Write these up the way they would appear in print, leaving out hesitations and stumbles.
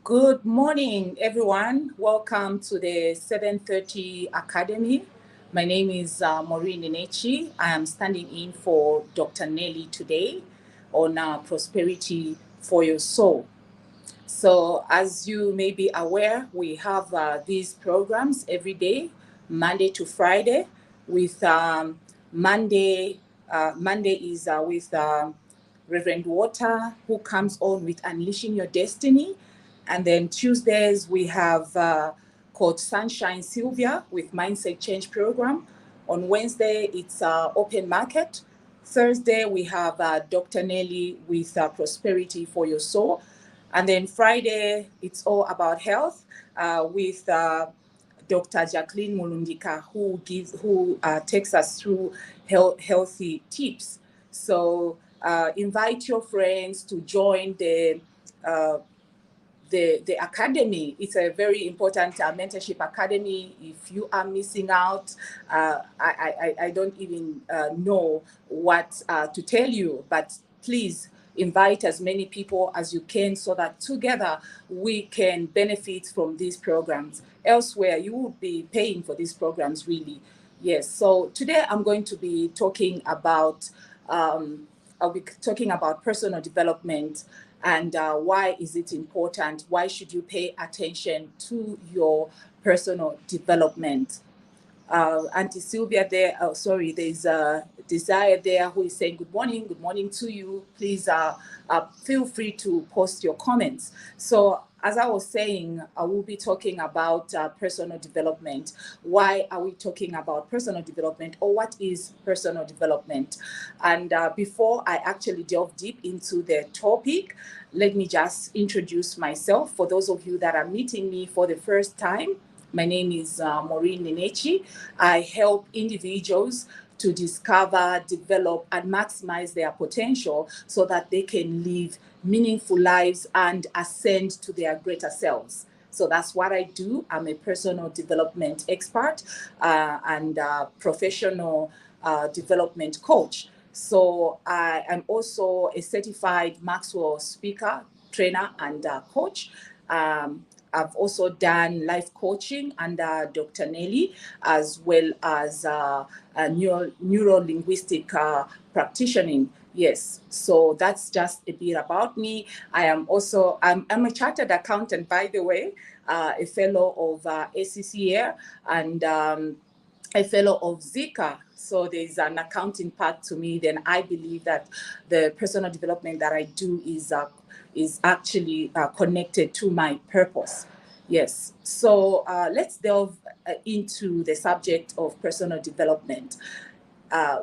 Good morning, everyone. Welcome to the 7:30 Academy. My name is Maureen Nenechi. I am standing in for Dr. Nellie today on Prosperity for Your Soul. So, as you may be aware, we have these programs every day, Monday to Friday, with Monday. Monday is with Reverend Water, who comes on with Unleashing Your Destiny. And then Tuesdays, we have Coach Sunshine Sylvia with Mindset Change Program. On Wednesday, it's Open Market. Thursday, we have Dr. Nellie with Prosperity for Your Soul. And then Friday, it's all about health with Dr. Jacqueline Mulundika, who takes us through healthy tips. So invite your friends to join uh, the academy. It's a very important mentorship academy. If you are missing out, I don't even know what to tell you, but please invite as many people as you can so that together we can benefit from these programs. Elsewhere, you would be paying for these programs, really. Yes, so today I'm going to be talking about I'll be talking about personal development and why is it important? Why should you pay attention to your personal development? Auntie Sylvia there, there's a Desire there who is saying good morning to you. Please feel free to post your comments. So as I was saying, I will be talking about personal development. Why are we talking about personal development, or what is personal development? And before I actually delve deep into the topic, let me just introduce myself for those of you that are meeting me for the first time. My name is Maureen Nenechi. I help individuals to discover, develop, and maximize their potential so that they can live meaningful lives and ascend to their greater selves. So that's what I do. I'm a personal development expert and professional development coach. So I am also a certified Maxwell speaker, trainer, and coach. I've also done life coaching under Dr. Nellie, as well as neuro-linguistic practicing. Yes, so that's just a bit about me. I'm a chartered accountant, by the way, a fellow of ACCA and a fellow of Zika. So there's an accounting part to me. Then I believe that the personal development that I do is actually connected to my purpose. Yes. So let's delve into the subject of personal development.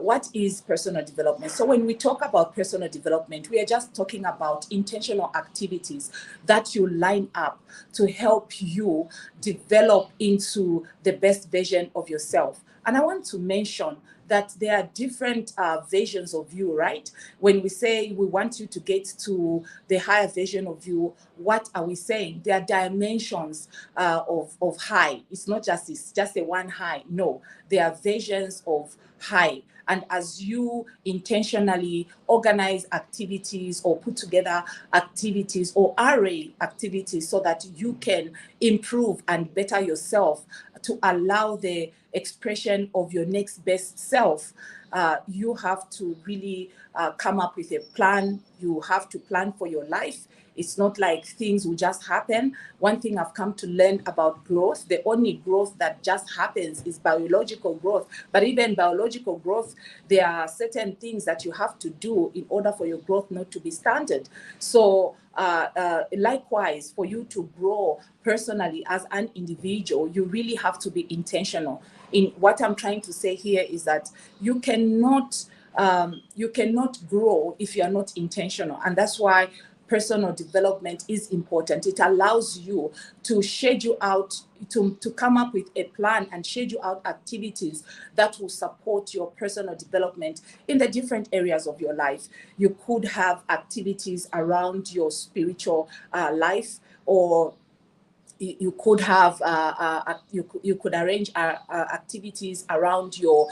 What is personal development? So when we talk about personal development, we are just talking about intentional activities that you line up to help you develop into the best version of yourself. And I want to mention that there are different versions of you, right? When we say we want you to get to the higher version of you, what are we saying? There are dimensions of high. It's just a one high. No, there are versions of high. And as you intentionally organize activities or put together activities or array activities so that you can improve and better yourself to allow the expression of your next best self, you have to really come up with a plan. You have to plan for your life. It's not like things will just happen. One thing I've come to learn about growth, the only growth that just happens is biological growth. But even biological growth, there are certain things that you have to do in order for your growth not to be stunted. So likewise, for you to grow personally as an individual, you really have to be intentional. In what I'm trying to say here is that you cannot grow if you are not intentional, and that's why personal development is important. It allows you to schedule out, to come up with a plan and schedule out activities that will support your personal development in the different areas of your life. You could have activities around your spiritual life, or you could have you could arrange activities around your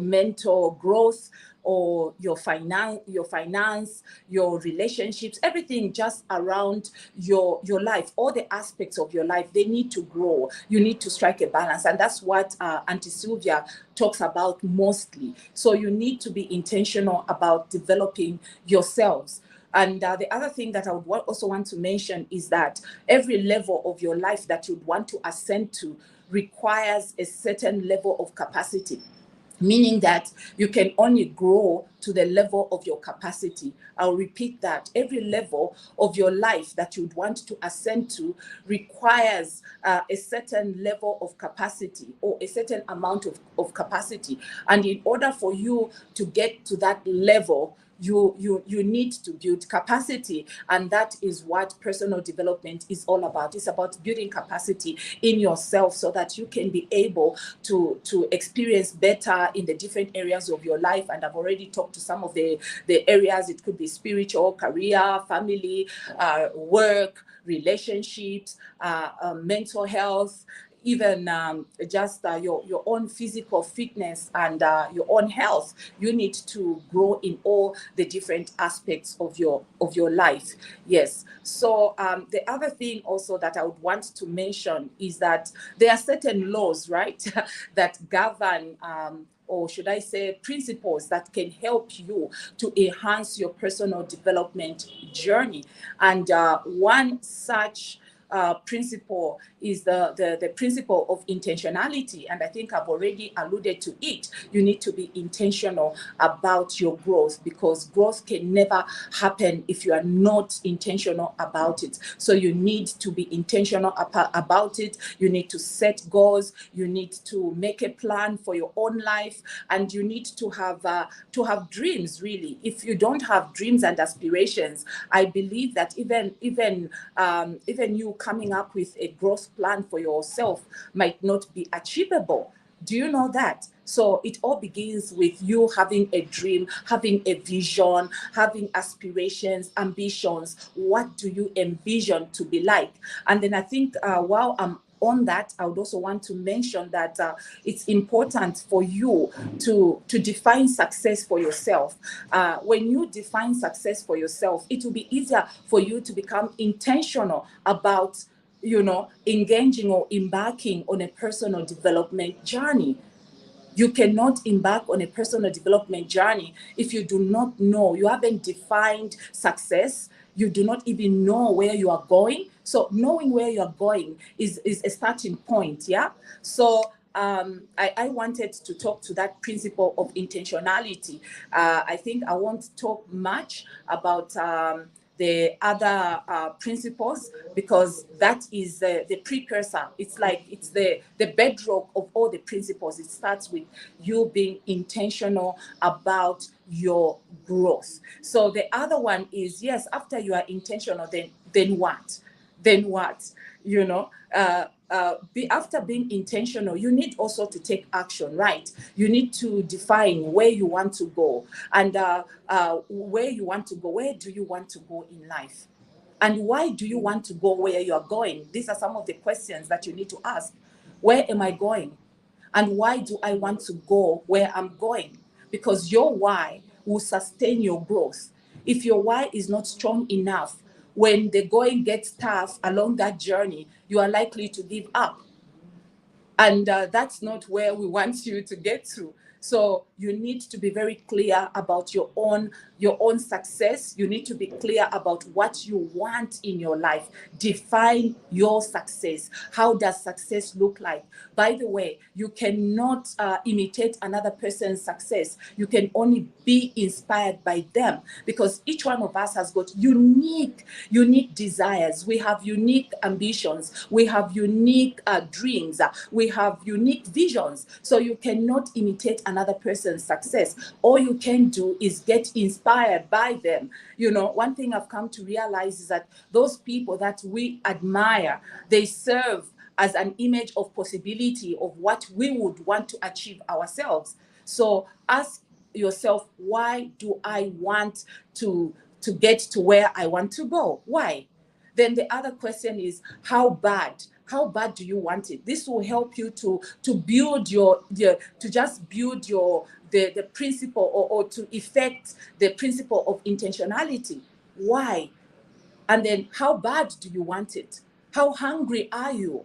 mental growth, or your finance, your relationships, everything just around your life, all the aspects of your life, they need to grow. You need to strike a balance, and that's what Auntie Sylvia talks about mostly. So you need to be intentional about developing yourselves. And the other thing that I would also want to mention is that every level of your life that you'd want to ascend to requires a certain level of capacity, meaning that you can only grow to the level of your capacity. I'll repeat that. Every level of your life that you'd want to ascend to requires a certain level of capacity, or a certain amount of capacity. And in order for you to get to that level, you need to build capacity, and that is what personal development is all about. It's about building capacity in yourself so that you can be able to experience better in the different areas of your life. And I've already talked to some of the areas. It could be spiritual, career, family, work, relationships, mental health, even just your own physical fitness and your own health. You need to grow in all the different aspects of your life. Yes. So the other thing also that I would want to mention is that there are certain laws, right, that govern or should I say principles that can help you to enhance your personal development journey. And one such principle is the principle of intentionality. And I think I've already alluded to it. You need to be intentional about your growth, because growth can never happen if you are not intentional about it. So you need to be intentional about it. You need to set goals. You need to make a plan for your own life, and you need to have dreams. Really, if you don't have dreams and aspirations, I believe that even you coming up with a growth plan for yourself might not be achievable. Do you know that? So it all begins with you having a dream, having a vision, having aspirations, ambitions. What do you envision to be like? And then I think while I'm on that, I would also want to mention that it's important for you to define success for yourself. When you define success for yourself, it will be easier for you to become intentional about, engaging or embarking on a personal development journey. You cannot embark on a personal development journey if you do not know, you haven't defined success, you do not even know where you are going. So knowing where you are going is a starting point, yeah? So I wanted to talk to that principle of intentionality. I think I won't talk much about the other principles, because that is the precursor. It's like it's the bedrock of all the principles. It starts with you being intentional about your growth. So the other one is, yes, after you are intentional, then what? Then what? After being intentional, you need also to take action, right? You need to define where you want to go, and where you want to go. Where do you want to go in life? And why do you want to go where you are going? These are some of the questions that you need to ask. Where am I going? And why do I want to go where I'm going? Because your why will sustain your growth. If your why is not strong enough, when the going gets tough along that journey, you are likely to give up. And that's not where we want you to get to. So you need to be very clear about your own success. You need to be clear about what you want in your life. Define your success. How does success look like? By the way, you cannot imitate another person's success. You can only be inspired by them, because each one of us has got unique desires. We have unique ambitions. We have unique dreams. We have unique visions. So you cannot imitate another person's success. All you can do is get inspired by them. One thing I've come to realize is that those people that we admire, they serve as an image of possibility of what we would want to achieve ourselves. So ask yourself, why do I want to get to where I want to go? Why? Then the other question is, how bad How bad do you want it? This will help you to build your to just build your the principle, or to effect the principle of intentionality. Why? And then, how bad do you want it? How hungry are you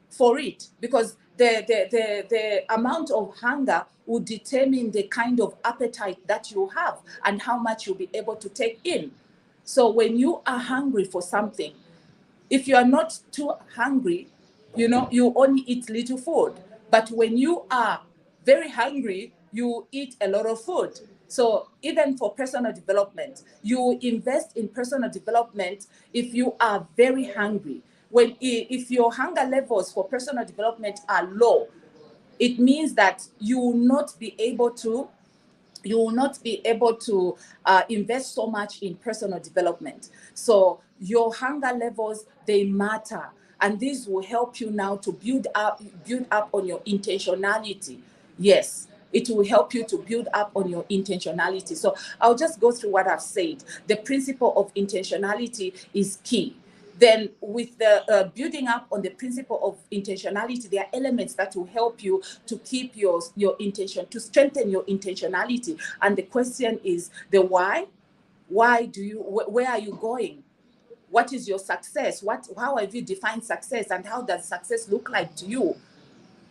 for it? Because the amount of hunger will determine the kind of appetite that you have and how much you'll be able to take in. So when you are hungry for something, if you are not too hungry, you only eat little food. But when you are very hungry, you eat a lot of food. So even for personal development, you invest in personal development if you are very hungry. If your hunger levels for personal development are low, it means that you will not be able to invest so much in personal development. So your hunger levels, they matter. And this will help you now to build up on your intentionality. Yes, it will help you to build up on your intentionality. So I'll just go through what I've said. The principle of intentionality is key. Then with the building up on the principle of intentionality, there are elements that will help you to keep your intention, to strengthen your intentionality. And the question is the why. Where are you going? What is your success? How have you defined success, and how does success look like to you?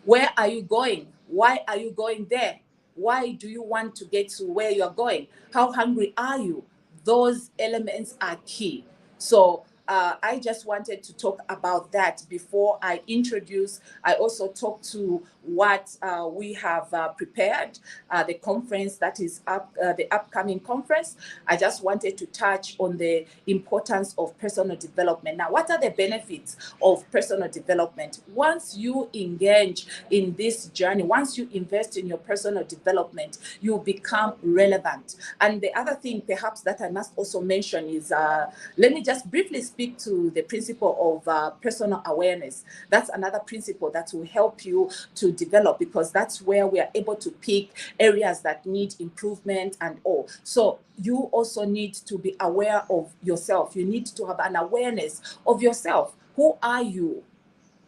Where are you going? Why are you going there? Why do you want to get to where you're going? How hungry are you? Those elements are key. So I just wanted to talk about that before I introduce. I also talk to what we have prepared, the conference that is the upcoming conference. I just wanted to touch on the importance of personal development. Now, what are the benefits of personal development? Once you engage in this journey, once you invest in your personal development, you become relevant. And the other thing perhaps that I must also mention is, let me just briefly speak to the principle of personal awareness. That's another principle that will help you to develop, because that's where we are able to pick areas that need improvement and all. So you also need to be aware of yourself. You need to have an awareness of yourself. Who are you?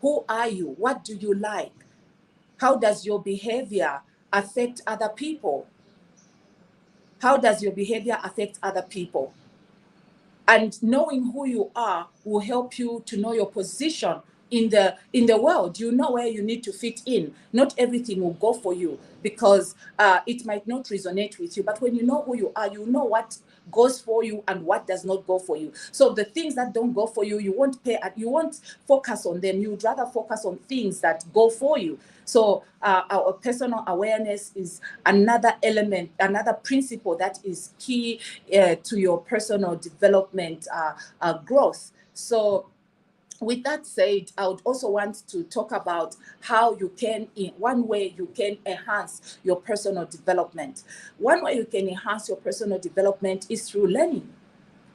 Who are you? What do you like? How does your behavior affect other people? How does your behavior affect other people? And knowing who you are will help you to know your position in the world. You know where you need to fit in. Not everything will go for you, because it might not resonate with you. But when you know who you are, you know what goes for you and what does not go for you. So the things that don't go for you, you won't focus on them. You would rather focus on things that go for you. So our personal awareness is another element, another principle that is key to your personal development growth. So with that said, I would also want to talk about how you can, in one way you can enhance your personal development. One way you can enhance your personal development is through learning.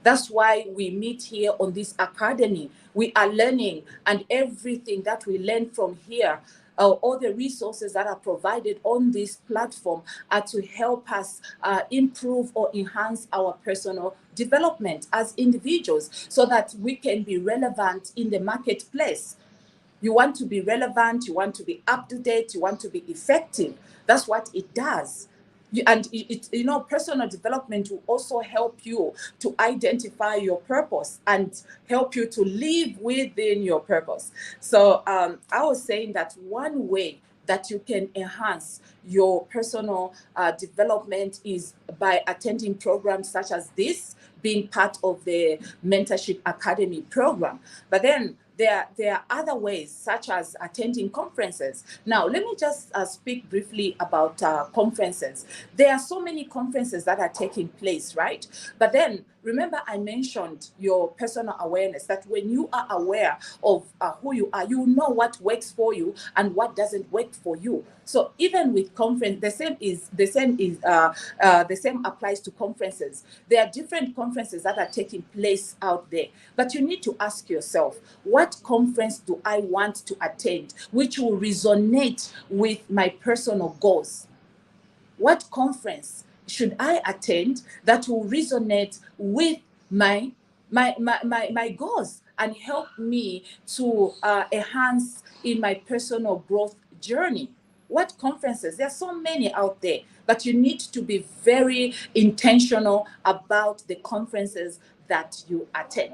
That's why we meet here on this academy. We are learning, and everything that we learn from here, all the resources that are provided on this platform, are to help us improve or enhance our personal development as individuals, so that we can be relevant in the marketplace. You want to be relevant, you want to be up to date, you want to be effective. That's what it does. Personal development will also help you to identify your purpose and help you to live within your purpose. So I was saying that one way that you can enhance your personal development is by attending programs such as this, being part of the Mentorship Academy program. But then there are other ways, such as attending conferences. Now, let me just speak briefly about conferences. There are so many conferences that are taking place, right? But then remember, I mentioned your personal awareness, that when you are aware of who you are, you know what works for you and what doesn't work for you. So even with conference, the same applies to conferences. There are different conferences that are taking place out there, but you need to ask yourself, what conference do I want to attend, which will resonate with my personal goals? What conference should I attend that will resonate with my goals and help me to enhance in my personal growth journey. What conferences? There are so many out there, but you need to be very intentional about the conferences that you attend.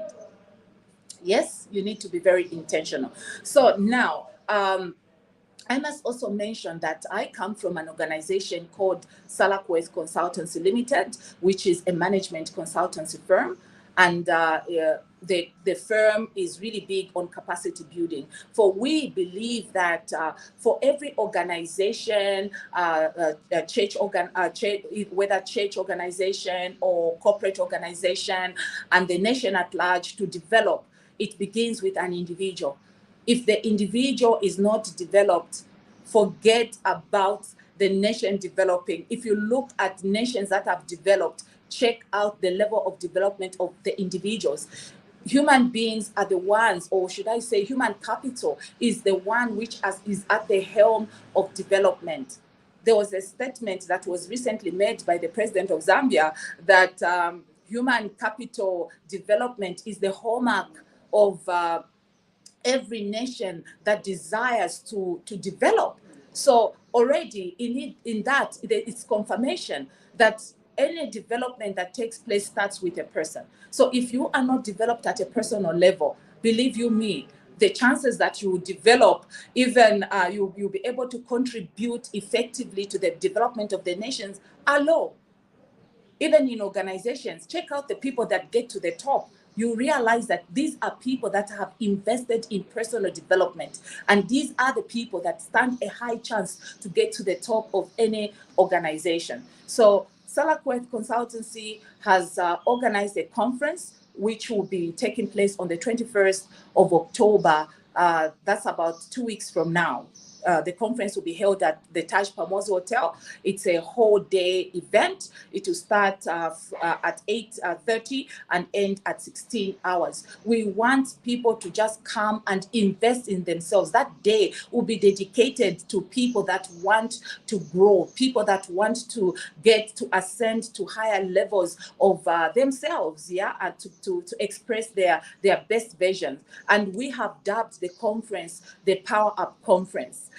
Yes, you need to be very intentional. So now, I must also mention that I come from an organization called Salakweth Consultancy Limited, which is a management consultancy firm. And the firm is really big on capacity building. For we believe that for every organization, whether church organization or corporate organization, and the nation at large to develop, it begins with an individual. If the individual is not developed, forget about the nation developing. If you look at nations that have developed, check out the level of development of the individuals. Human beings are the ones, or should I say human capital is the one which is at the helm of development. There was a statement that was recently made by the president of Zambia that human capital development is the hallmark of every nation that desires to develop. So already in that, it's confirmation that any development that takes place starts with a person. So if you are not developed at a personal level, believe you me, the chances that you develop, even you'll be able to contribute effectively to the development of the nations are low. Even in organizations, check out the people that get to the top. You realize that these are people that have invested in personal development. And these are the people that stand a high chance to get to the top of any organization. So Salakweth Consultancy has organized a conference which will be taking place on the 21st of October. That's about 2 weeks from now. The conference will be held at the Taj Pamoza Hotel. It's a whole day event. It will start at 8:30 and end at 16 hours. We want people to just come and invest in themselves. That day will be dedicated to people that want to grow, people that want to get to ascend to higher levels of themselves, and to express their best versions. And we have dubbed the conference the Power Up Conference.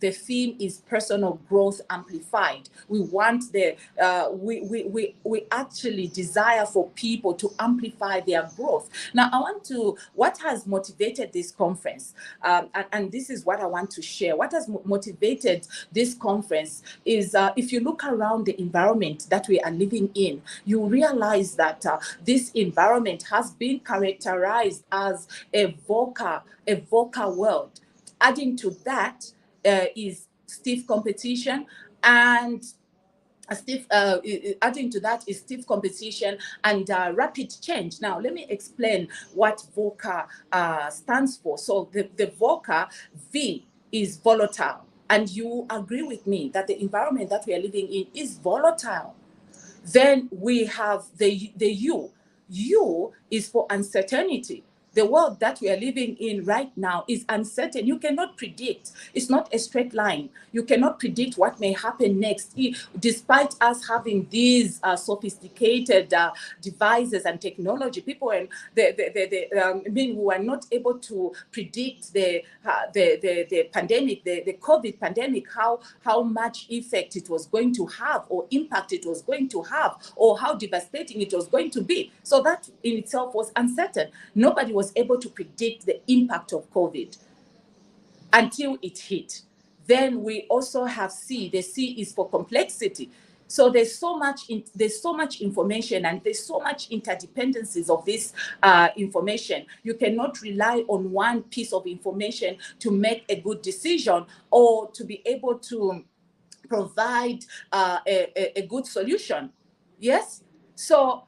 The theme is personal growth amplified. We want we actually desire for people to amplify their growth. Now, what has motivated this conference? And this is what I want to share. What has motivated this conference is if you look around the environment that we are living in, you realize that this environment has been characterized as a VUCA world. Adding to that is stiff competition and adding to that is stiff competition and rapid change. Now, let me explain what VUCA stands for. So the VUCA, V is volatile. And you agree with me that the environment that we are living in is volatile. Then we have the U. U is for uncertainty. The world that we are living in right now is uncertain. You cannot predict. It's not a straight line. You cannot predict what may happen next. Despite us having these sophisticated devices and technology, people and we were not able to predict the pandemic, the COVID pandemic, how much effect it was going to have, or impact it was going to have, or how devastating it was going to be. So that in itself was uncertain. Nobody was able to predict the impact of COVID until it hit. Then we also have C. The C is for complexity. So there's so much information, and there's so much interdependencies of this information. You cannot rely on one piece of information to make a good decision or to be able to provide a good solution. Yes? So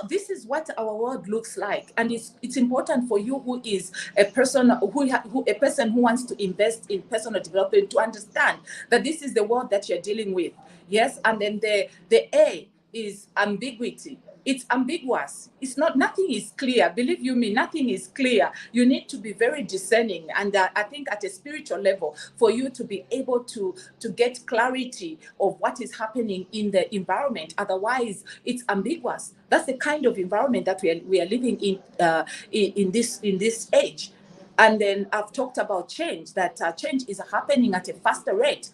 this is what our world looks like, and it's important for you who is a person who wants to invest in personal development to understand that this is the world that you're dealing with. Yes, and then the A is ambiguity. it's ambiguous. It's not, nothing is clear. Believe you me, nothing is clear. You need to be very discerning. And I think at a spiritual level, for you to be able to get clarity of what is happening in the environment. Otherwise, it's ambiguous. That's the kind of environment that we are living in this age. And then I've talked about change, that change is happening at a faster rate.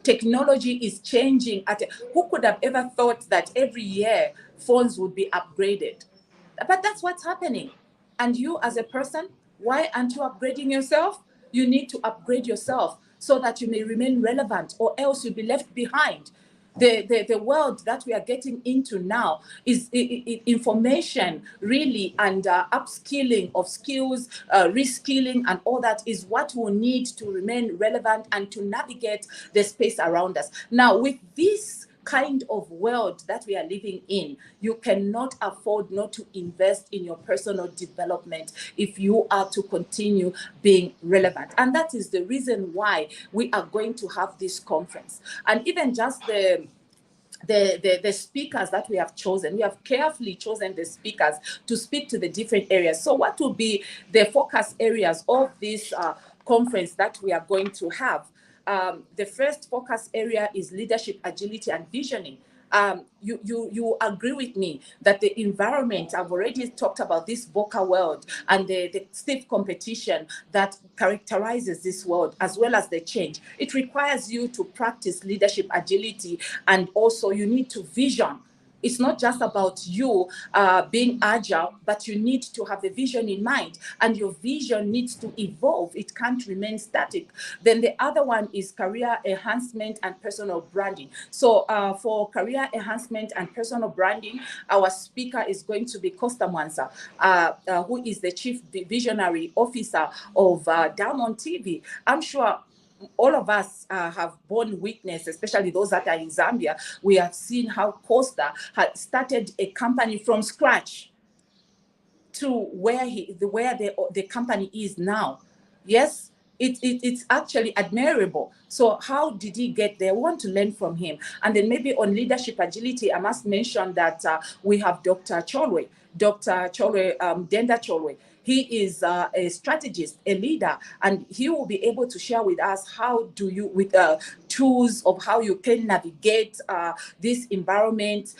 Technology is changing who could have ever thought that every year phones would be upgraded? But that's what's happening. And you as a person, why aren't you upgrading yourself? You need to upgrade yourself so that you may remain relevant, or else you'll be left behind. The world that we are getting into now is information, really, and upskilling of skills, reskilling, and all that is what we'll need to remain relevant and to navigate the space around us. Now, with this kind of world that we are living in, you cannot afford not to invest in your personal development if you are to continue being relevant. And that is the reason why we are going to have this conference. And even just the speakers that we have chosen, we have carefully chosen the speakers to speak to the different areas. So what will be the focus areas of this conference that we are going to have? The first focus area is leadership, agility, and visioning. You agree with me that the environment, I've already talked about this VUCA world and the stiff competition that characterizes this world, as well as the change. It requires you to practice leadership, agility, and also you need to vision. It's not just about you being agile, but you need to have a vision in mind, and your vision needs to evolve. It can't remain static. Then the other one is career enhancement and personal branding. So for career enhancement and personal branding, our speaker is going to be Costa Mwanza, who is the Chief Visionary Officer of Diamond TV. I'm sure all of us have borne witness, especially those that are in Zambia. We have seen how Costa had started a company from scratch to where the company is now. Yes, it's actually admirable. So how did he get there? We want to learn from him. And then maybe on leadership agility, I must mention that we have Dr. Cholwe, Denda Cholwe. He is a strategist, a leader, and he will be able to share with us how do you, with tools of how you can navigate this environment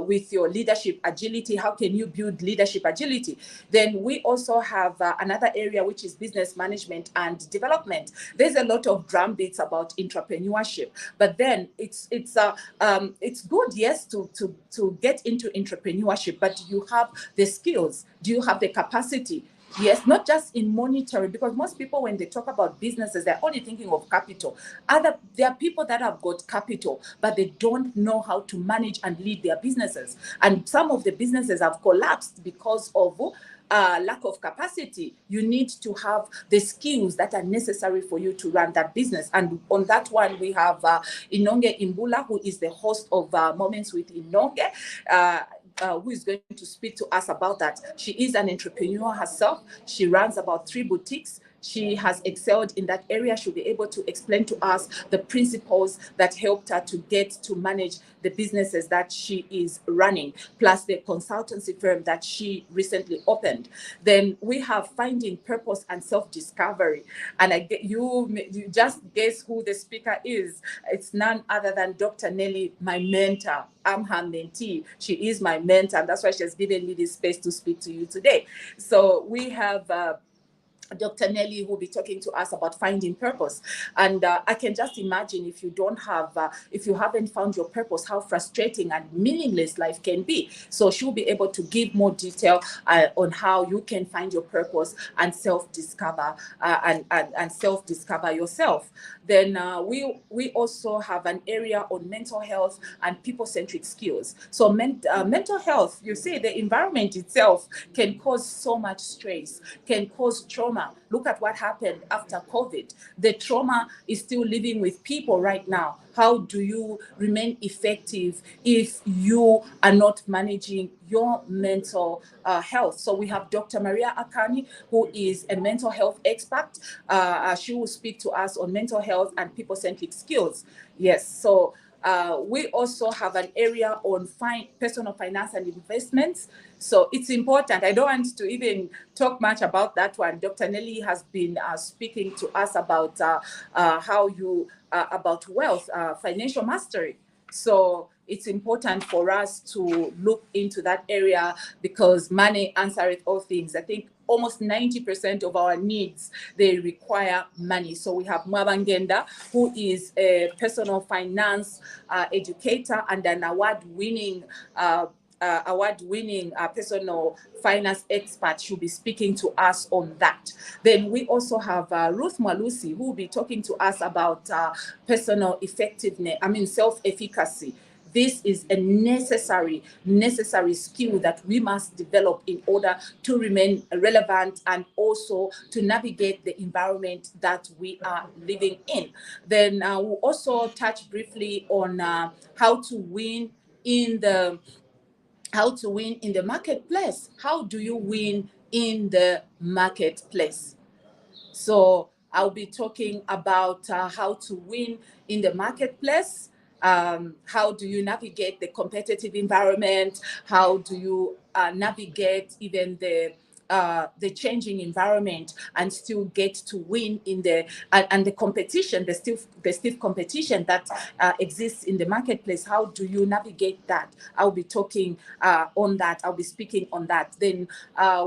with your leadership agility. How can you build leadership agility? Then we also have another area, which is business management and development. There's a lot of drumbeats about entrepreneurship, but then it's good, yes, to get into entrepreneurship, but do you have the skills? Do you have the capacity? Yes, not just in monetary, because most people, when they talk about businesses, they're only thinking of capital. There are people that have got capital, but they don't know how to manage and lead their businesses. And some of the businesses have collapsed because of lack of capacity. You need to have the skills that are necessary for you to run that business. And on that one, we have Inonge Imbula, who is the host of Moments with Inonge. Who is going to speak to us about that. She is an entrepreneur herself. She runs about 3 boutiques. She has excelled in that area. She'll be able to explain to us the principles that helped her to get to manage the businesses that she is running, plus the consultancy firm that she recently opened. Then we have finding purpose and self-discovery. And you just guess who the speaker is. It's none other than Dr. Nellie, my mentor. I'm her mentee. She is my mentor, and that's why she has given me this space to speak to you today. So we have Dr. Nellie will be talking to us about finding purpose. And I can just imagine if you haven't found your purpose, how frustrating and meaningless life can be. So she'll be able to give more detail on how you can find your purpose and self-discover and self-discover yourself. Then we also have an area on mental health and people-centric skills. So mental health, you see, the environment itself can cause so much stress, can cause trauma. Look at what happened after COVID. The trauma is still living with people right now. How do you remain effective if you are not managing your mental health? So we have Dr. Maria Akani, who is a mental health expert. She will speak to us on mental health and people-centric skills. Yes, so We also have an area on personal finance and investments. So it's important. I don't want to even talk much about that one. Dr. Nellie has been speaking to us about about wealth, financial mastery. So it's important for us to look into that area because money answers all things. I think almost 90% of our needs, they require money. So we have Mwabangenda, who is a personal finance educator and an award-winning personal finance expert. She'll be speaking to us on that. Then we also have Ruth Mwalusi, who will be talking to us about personal effectiveness, self-efficacy. This is a necessary skill that we must develop in order to remain relevant and also to navigate the environment that we are living in. Then we'll also touch briefly on how to win in the marketplace. How do you win in the marketplace? So I'll be talking about how to win in the marketplace. How do you navigate the competitive environment? How do you navigate even the changing environment and still get to win in the competition, the stiff competition that exists in the marketplace? How do you navigate that? I'll be talking on that. I'll be speaking on that. Then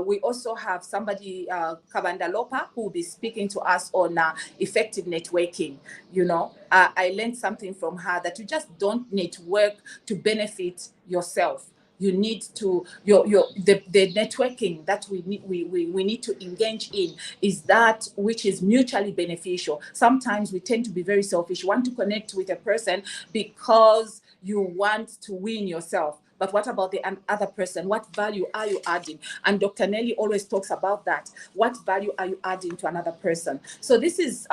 we also have somebody, Kabanda Lopa, who will be speaking to us on effective networking. I learned something from her that you just don't network to benefit yourself. You need to the networking that we need to engage in is that which is mutually beneficial. Sometimes we tend to be very selfish. You want to connect with a person because you want to win yourself. But what about the other person? What value are you adding? And Dr. Nellie always talks about that. What value are you adding to another person? So this is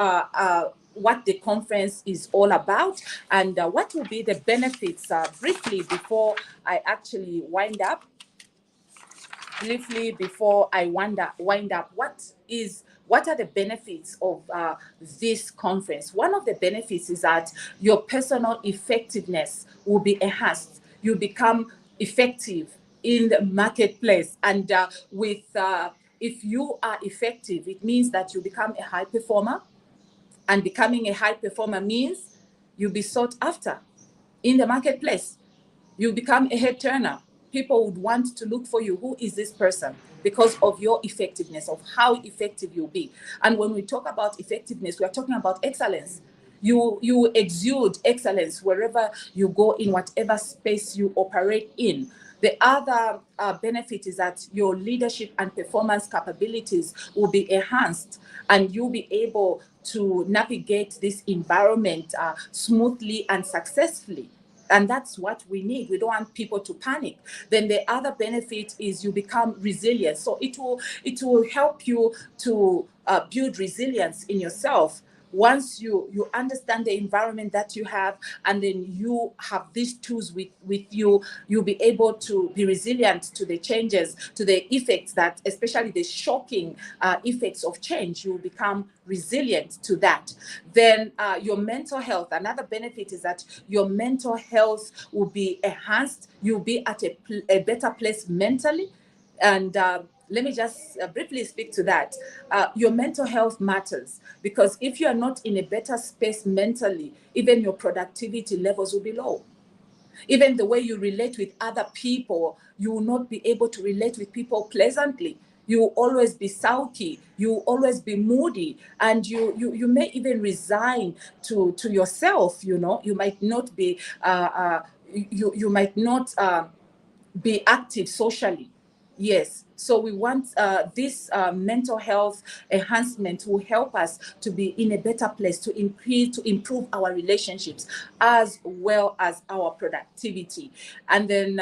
what the conference is all about, and what will be the benefits briefly before I actually wind up. What are the benefits of this conference? One of the benefits is that your personal effectiveness will be enhanced. You become effective in the marketplace, and if you are effective, it means that you become a high performer. And becoming a high performer means you'll be sought after in the marketplace. You become a head turner. People would want to look for you. Who is this person? Because of your effectiveness, of how effective you'll be. And when we talk about effectiveness, we are talking about excellence. You exude excellence wherever you go, in whatever space you operate in. The other benefit is that your leadership and performance capabilities will be enhanced, and you'll be able to navigate this environment smoothly and successfully. And that's what we need. We don't want people to panic. Then the other benefit is you become resilient. So it will help you to build resilience in yourself. Once you understand the environment that you have, and then you have these tools with you, you'll be able to be resilient to the changes, to the effects, that especially the shocking effects of change. You will become resilient to that. Then your mental health, another benefit is that your mental health will be enhanced. You'll be at a better place mentally. And let me just briefly speak to that. Your mental health matters, because if you are not in a better space mentally, even your productivity levels will be low. Even the way you relate with other people, you will not be able to relate with people pleasantly. You will always be sulky. You will always be moody, and you may even resign to yourself. You might not be you might not be active socially. Yes, so we want this mental health enhancement will help us to be in a better place, to improve our relationships as well as our productivity. And then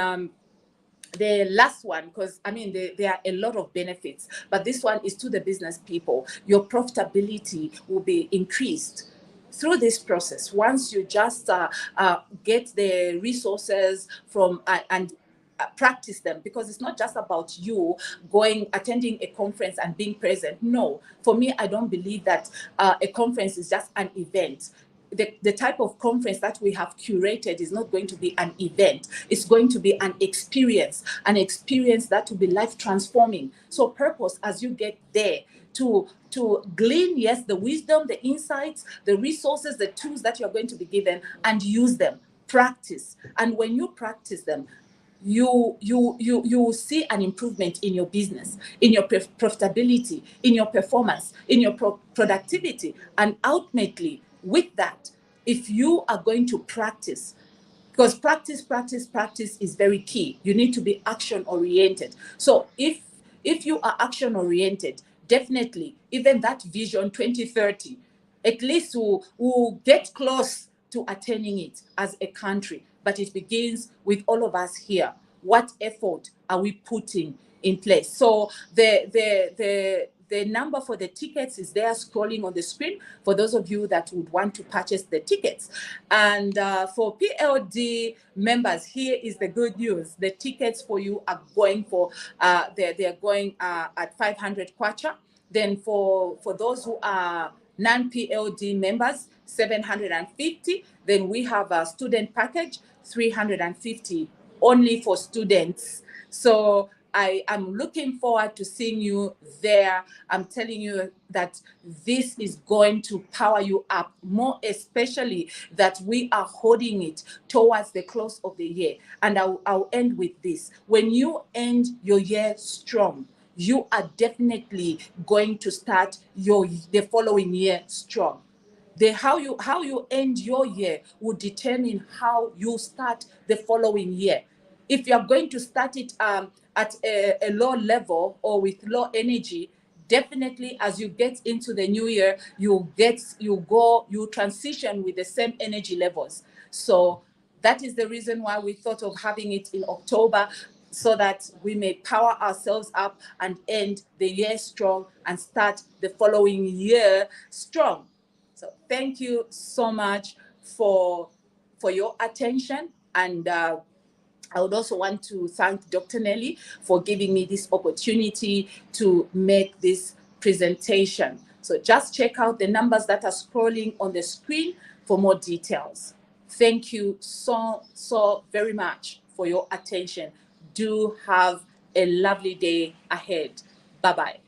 the last one, because there are a lot of benefits, but this one is to the business people. Your profitability will be increased through this process. Once you just get the resources from and practice them, because it's not just about you attending a conference and being present. No, for me, I don't believe that a conference is just an event. the type of conference that we have curated is not going to be an event. It's going to be an experience that will be life transforming. So purpose, as you get there, to glean, yes, the wisdom, the insights, the resources, the tools that you're going to be given, and use them. Practice. And when you practice them, you will see an improvement in your business, in your profitability, in your performance, in your productivity. And ultimately, with that, if you are going to practice, because practice is very key. You need to be action oriented. So if you are action oriented, definitely, even that vision 2030, at least we'll get close to attaining it as a country. But it begins with all of us here. What effort are we putting in place? So the number for the tickets is there scrolling on the screen for those of you that would want to purchase the tickets. And for PLD members, here is the good news. The tickets for you are going for, they're going at 500 kwacha. Then for those who are non-PLD members, 750. Then we have a student package, 350, only for students. So I am looking forward to seeing you there. I'm telling you that this is going to power you up, more especially that we are holding it towards the close of the year. And I'll end with this. When you end your year strong, you are definitely going to start the following year strong. How you end your year will determine how you start the following year. If you are going to start it at a low level or with low energy, definitely as you get into the new year, you transition with the same energy levels. So that is the reason why we thought of having it in October, so that we may power ourselves up and end the year strong and start the following year strong. So thank you so much for your attention. And I would also want to thank Dr. Nellie for giving me this opportunity to make this presentation. So just check out the numbers that are scrolling on the screen for more details. Thank you so very much for your attention. Do have a lovely day ahead. Bye-bye.